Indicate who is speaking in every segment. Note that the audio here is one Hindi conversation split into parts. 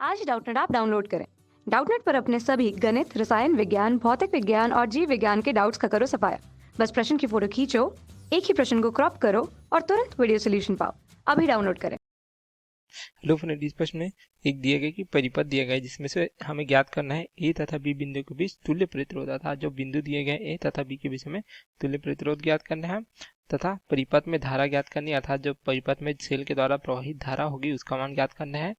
Speaker 1: आज ही डाउटनेट ऐप डाउनलोड करें। डाउटनेट पर अपने सभी गणित, रसायन विज्ञान, भौतिक विज्ञान और जीव विज्ञान के डाउट्स का करो सफाया। बस प्रश्न की फोटो खींचो, एक ही प्रश्न को क्रॉप करो और तुरंत वीडियो सोल्यूशन पाओ। अभी डाउनलोड करें।
Speaker 2: हेलो फ्रेंड, इस प्रश्न में एक दिया गया कि परिपथ दिया गया है जिसमें से हमें ज्ञात करना है ए तथा बी बिंदु के बीच तुल्य प्रतिरोध अर्थात जो बिंदु दिए गए ए तथा बी के बीच में तुल्य प्रतिरोध ज्ञात करना है तथा परिपथ में धारा ज्ञात करनी है अर्थात जो परिपथ में सेल के द्वारा प्रवाहित धारा होगी उसका मान ज्ञात करना है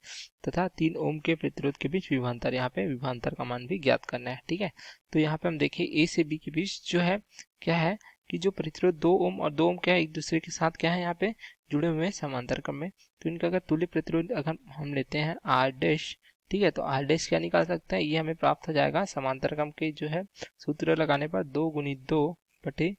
Speaker 2: तथा 3 ओम के प्रतिरोध के बीच विभवांतर, यहाँ पे विभवांतर का मान भी ज्ञात करना है। ठीक है, तो यहाँ पे हम देखें ए से बी के बीच जो है क्या है कि जो प्रतिरोध 2 ओम और 2 ओम क्या है एक दूसरे के साथ क्या है यहाँ पे जुड़े हुए हैं समांतर क्रम में। तो इनका अगर तुल्य प्रतिरोध अगर हम लेते हैं आर डैश, ठीक है, तो आर डैश क्या निकाल सकते हैं, ये हमें प्राप्त हो जाएगा समांतर क्रम के जो है सूत्र लगाने पर 2 गुणित 2 बटे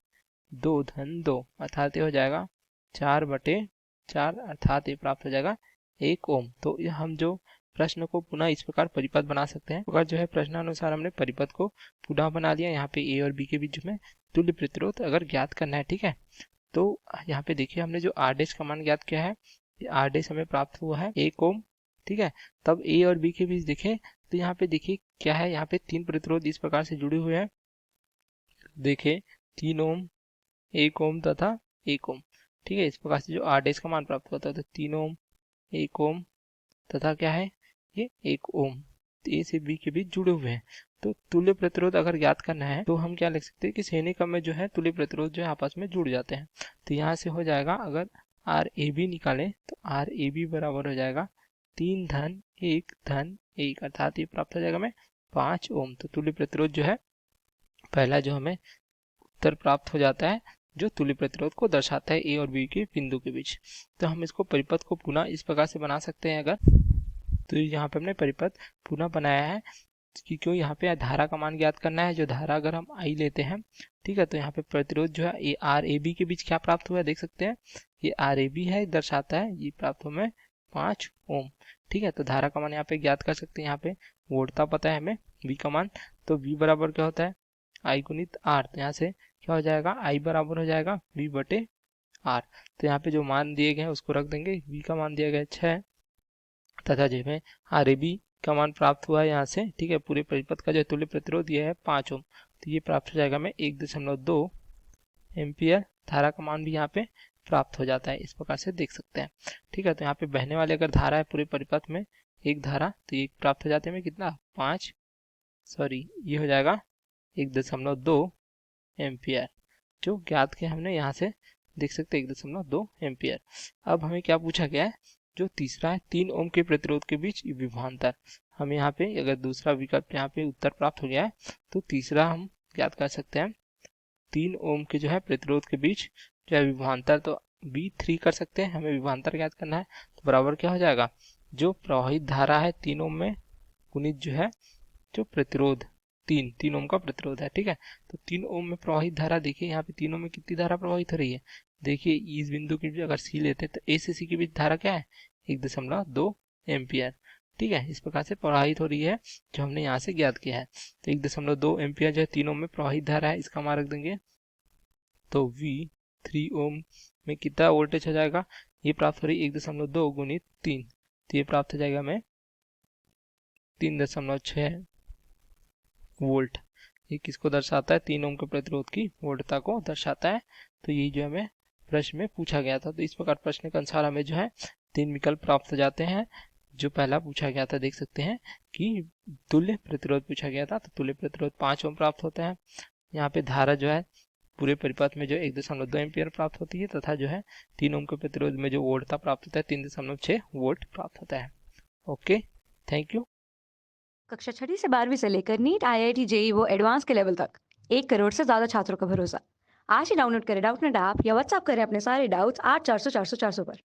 Speaker 2: 2 धन 2 अर्थात ये हो जाएगा 4 बटे 4 अर्थात ये प्राप्त हो जाएगा 1 ओम। तो ये हम जो प्रश्न को पुनः इस प्रकार परिपथ बना सकते हैं। अगर जो है प्रश्नानुसार हमने परिपथ को पुनः बना लिया, यहाँ पे ए और बी के बीच में तुल्य प्रतिरोध अगर ज्ञात करना है। ठीक है, तो यहाँ पे देखिए हमने जो आर डैश का मान ज्ञात किया है, आर डैश हमें प्राप्त हुआ है 1 ओम। ठीक है, तब ए और बी के बीच देखें तो यहाँ पे देखिए क्या है, यहाँ पे 3 प्रतिरोध इस प्रकार से जुड़े हुए हैं। देखिए 3 ओम, 1 ओम तथा 1 ओम। ठीक है, इस प्रकार से जो आर डैश का मान प्राप्त होता है तो 3 ओम, 1 ओम तथा क्या है ये 1 ओम ए से बी के बीच जुड़े हुए हैं। तो तुल्य प्रतिरोध अगर ज्ञात करना है तो हम क्या लिख सकते हैं कि श्रेणी क्रम में जो है तुल्य प्रतिरोध जो है आपस में जुड़ जाते हैं। तो यहाँ से हो जाएगा अगर आर ए बी निकालें तो आर ए बी बराबर हो जाएगा 3 धन 1 धन 1 अर्थात ये प्राप्त हो जाएगा हमें 5 ओम। तो तुल्य प्रतिरोध जो है पहला जो हमें उत्तर प्राप्त हो जाता है जो तुल्य प्रतिरोध को दर्शाता है ए और बी के बिंदु के बीच। तो हम इसको परिपथ को पुनः इस प्रकार से बना सकते हैं। अगर तो यहाँ पे हमने परिपथ पुनः बनाया है कि क्यों यहाँ पे धारा का मान ज्ञात करना है। जो धारा अगर हम आई लेते हैं, ठीक है, तो यहाँ पे प्रतिरोध जो है ए आर ए बी के बीच क्या प्राप्त हुआ है देख सकते हैं, ये आर ए बी है दर्शाता है, ये प्राप्त हुआ हमें 5 ओम। ठीक है, तो धारा का मान यहाँ पे ज्ञात कर सकते हैं। यहाँ पे वोल्टता पता है हमें वी का मान, तो वी बराबर क्या होता है आई गुणित आर। तो यहाँ से क्या हो जाएगा आई बराबर हो जाएगा वी बटे आर। तो यहाँ पे जो मान दिए गए हैं उसको रख देंगे। वी का मान दिया गया है 6 तथा जो हमें आर ए बी का मान प्राप्त हुआ है यहाँ से। ठीक है, पूरे परिपथ का जो तुल्य प्रतिरोध ये है 5 ओम, तो ये प्राप्त हो जाएगा हमें 1.2 एम्पियर। धारा का मान भी यहाँ पे प्राप्त हो जाता है, इस प्रकार से देख सकते हैं। ठीक है, तो यहाँ पे बहने वाले अगर धारा है पूरे परिपथ में एक धारा, तो ये प्राप्त हो जाते हैं कितना 5 ये हो जाएगा 1.2 एम्पियर जो ज्ञात किया हमने यहाँ से देख सकते हैं 1.2 एम्पियर। अब हमें क्या पूछा गया है, जो तीसरा है 3 ओम के प्रतिरोध के बीच विभवांतर। हम यहाँ पे अगर दूसरा विकल्प यहाँ पे उत्तर प्राप्त हो गया है तो तीसरा हम ज्ञात कर सकते हैं 3 ओम के जो है प्रतिरोध के बीच जो है विभवांतर, तो V3 कर सकते हैं। हमें विभवांतर ज्ञात करना है तो बराबर क्या हो जाएगा जो प्रवाहित धारा है 3 ओम में गुणित जो है जो प्रतिरोध 3 ओम का प्रतिरोध है। ठीक है, तो 3 ओम में प्रवाहित धारा देखिए यहाँ पे 3 ओम में कितनी धारा प्रवाहित हो रही है। देखिए इस बिंदु के बीच अगर सी लेते हैं तो ए से सी के बीच धारा क्या है 1.2 एम्पियर। ठीक है, इस प्रकार से प्रवाहित हो रही है जो हमने यहाँ से ज्ञात किया है। तो 1.2 एम्पियर जो है 3 ओम में प्रवाहित धारा है, इसका मान रख देंगे। तो V3 ओम में कितना वोल्टेज हो जाएगा, ये प्राप्त हो रही है 1.2 गुणित 3, तो ये प्राप्त हो जाएगा हमें 3.6 वोल्ट। ये किसको दर्शाता है 3 ओम के प्रतिरोध की वोल्टता को दर्शाता है। तो ये जो हमें प्रश्न में पूछा गया था। तो इस प्रकार प्रश्न के अनुसार हमें जो है 3 विकल्प प्राप्त हो जाते हैं। जो पहला पूछा गया था देख सकते हैं कि तुल्य प्रतिरोध पूछा गया था, तो तुल्य प्रतिरोध 5 ओम प्राप्त होता है। यहाँ पे धारा जो है पूरे परिपथ में जो 1.2 एम्पियर प्राप्त होती है तथा जो है 3 ओम के प्रतिरोध में जो वोल्टता प्राप्त होता है 3.6 वोल्ट प्राप्त होता है। Okay, thank you.
Speaker 1: कक्षा 6ठी से 12वीं से लेकर नीट, IIT, JEE वो एडवांस के लेवल तक 1 करोड़ से ज्यादा छात्रों का भरोसा। आज ही डाउनलोड करें डाउटनेट ऐप या व्हाट्सएप करें अपने सारे डाउट्स 8400 400 400 पर।